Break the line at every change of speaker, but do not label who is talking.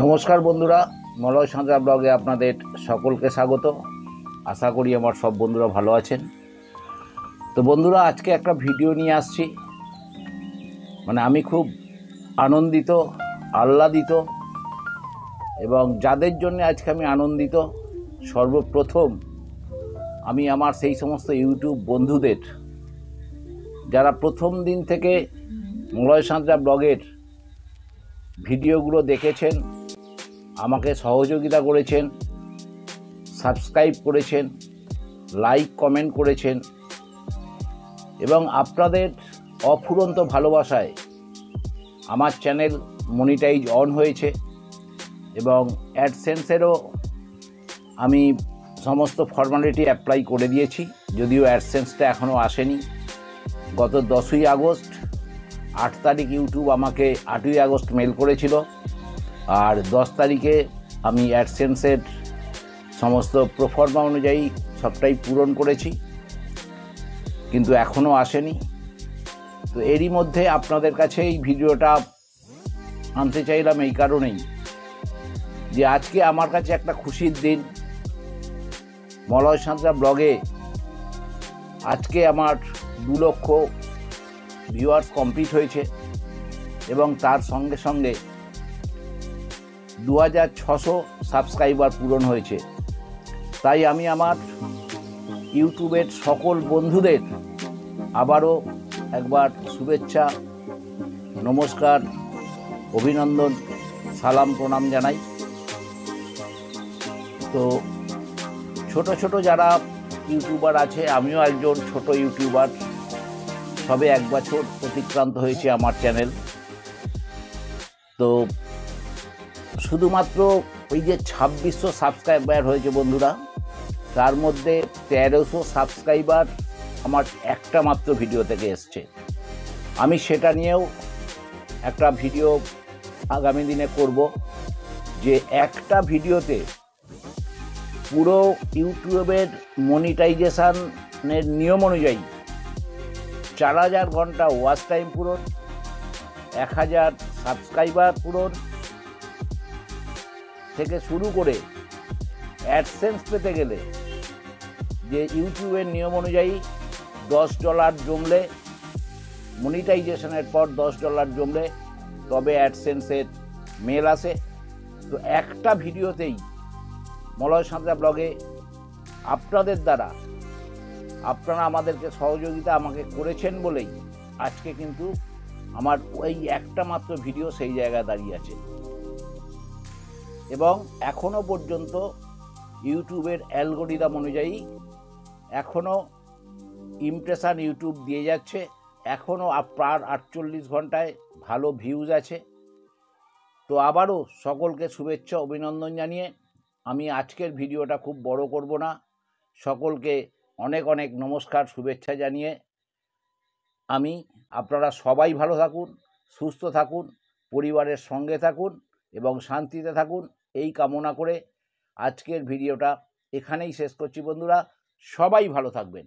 নমস্কার বন্ধুরা, মলয় সাঁতরা ব্লগে আপনাদের সকলকে স্বাগত। আশা করি আমার সব বন্ধুরা ভালো আছেন। তো বন্ধুরা, আজকে একটা ভিডিও নিয়ে আসছি। আমি খুব আনন্দিত, আহ্লাদিত, এবং যাদের জন্য আজকে আমি আনন্দিত, সর্বপ্রথম আমি আমার সেই সমস্ত ইউটিউব বন্ধুদের যারা প্রথম দিন থেকে মলয় সাঁতরা ব্লগের ভিডিওগুলো দেখেছেন, আমাকে সহযোগিতা করেছেন, সাবস্ক্রাইব করেছেন, লাইক কমেন্ট করেছেন, এবং আপনাদের অফুরন্ত ভালোবাসায় আমার চ্যানেল মনিটাইজ অন হয়েছে এবং অ্যাডসেন্সেরও আমি সমস্ত ফর্মালিটি অ্যাপ্লাই করে দিয়েছি। যদিও অ্যাডসেন্সটা এখনও আসেনি। গত 10ই আগস্ট 8 তারিখ ইউটিউব আমাকে 8ই আগস্ট মেল করেছিল, আর 10 তারিখে আমি অ্যাডসেন্সের সমস্ত প্রোফর্মা অনুযায়ী সবটাই পূরণ করেছি, কিন্তু এখনও আসেনি। তো এরই মধ্যে আপনাদের কাছে এই ভিডিওটা আনতে চাইলাম এই কারণেই যে আজকে আমার কাছে একটা খুশির দিন। মলয় সাঁতরা ব্লগে আজকে আমার 2 লক্ষ ভিউয়ার্স কমপ্লিট হয়েছে এবং তার সঙ্গে সঙ্গে 2600 সাবস্ক্রাইবার পূরণ হয়েছে। তাই আমি আমার ইউটিউবের সকল বন্ধুদের আবারও একবার শুভেচ্ছা, নমস্কার, অভিনন্দন, সালাম, প্রণাম জানাই। তো ছোট ছোট যারা ইউটিউবার আছে, আমিও একজন ছোট ইউটিউবার, সবে 1 বছর অতিক্রান্ত হয়েছে আমার চ্যানেল। তো শুধুমাত্র ওই যে 2600 সাবস্ক্রাইবার হয়েছে বন্ধুরা, তার মধ্যে 1300 সাবস্ক্রাইবার আমার একটা মাত্র ভিডিও থেকে এসছে। আমি সেটা নিয়েও একটা ভিডিও আগামী দিনে করব, যে একটা ভিডিওতে পুরো ইউটিউবের মনিটাইজেশনের নিয়ম অনুযায়ী 4000 ঘন্টা ওয়াচ টাইম পূরণ, 1000 সাবস্ক্রাইবার পূরণ থেকে শুরু করে অ্যাডসেন্স পেতে গেলে যে ইউটিউবের নিয়ম অনুযায়ী $10 জমলে, মনিটাইজেশনের পর $10 জমলে তবে অ্যাডসেন্সের মেল আসে। তো একটা ভিডিওতেই মলয় সাঁতরা ব্লগে আপনাদের দ্বারা আপনারা আমাদেরকে সহযোগিতা আমাকে করেছেন বলেই আজকে কিন্তু আমার ওই একটা মাত্র ভিডিও সেই জায়গায় দাঁড়িয়ে আছে। এবং এখনও পর্যন্ত ইউটিউবের অ্যালগোরিদম অনুযায়ী এখনও ইমপ্রেশন ইউটিউব দিয়ে যাচ্ছে, এখনও প্রায় 48 ঘন্টায় ভালো ভিউজ আছে। তো আবারও সকলকে শুভেচ্ছা, অভিনন্দন জানিয়ে আমি আজকের ভিডিওটা খুব বড় করব না। সকলকে অনেক অনেক নমস্কার, শুভেচ্ছা জানিয়ে আপনারা সবাই ভালো থাকুন, সুস্থ থাকুন, পরিবারের সঙ্গে থাকুন এবং শান্তিতে থাকুন, এই কামনা করে আজকের ভিডিওটা এখানেই শেষ করছি বন্ধুরা। সবাই ভালো থাকবেন।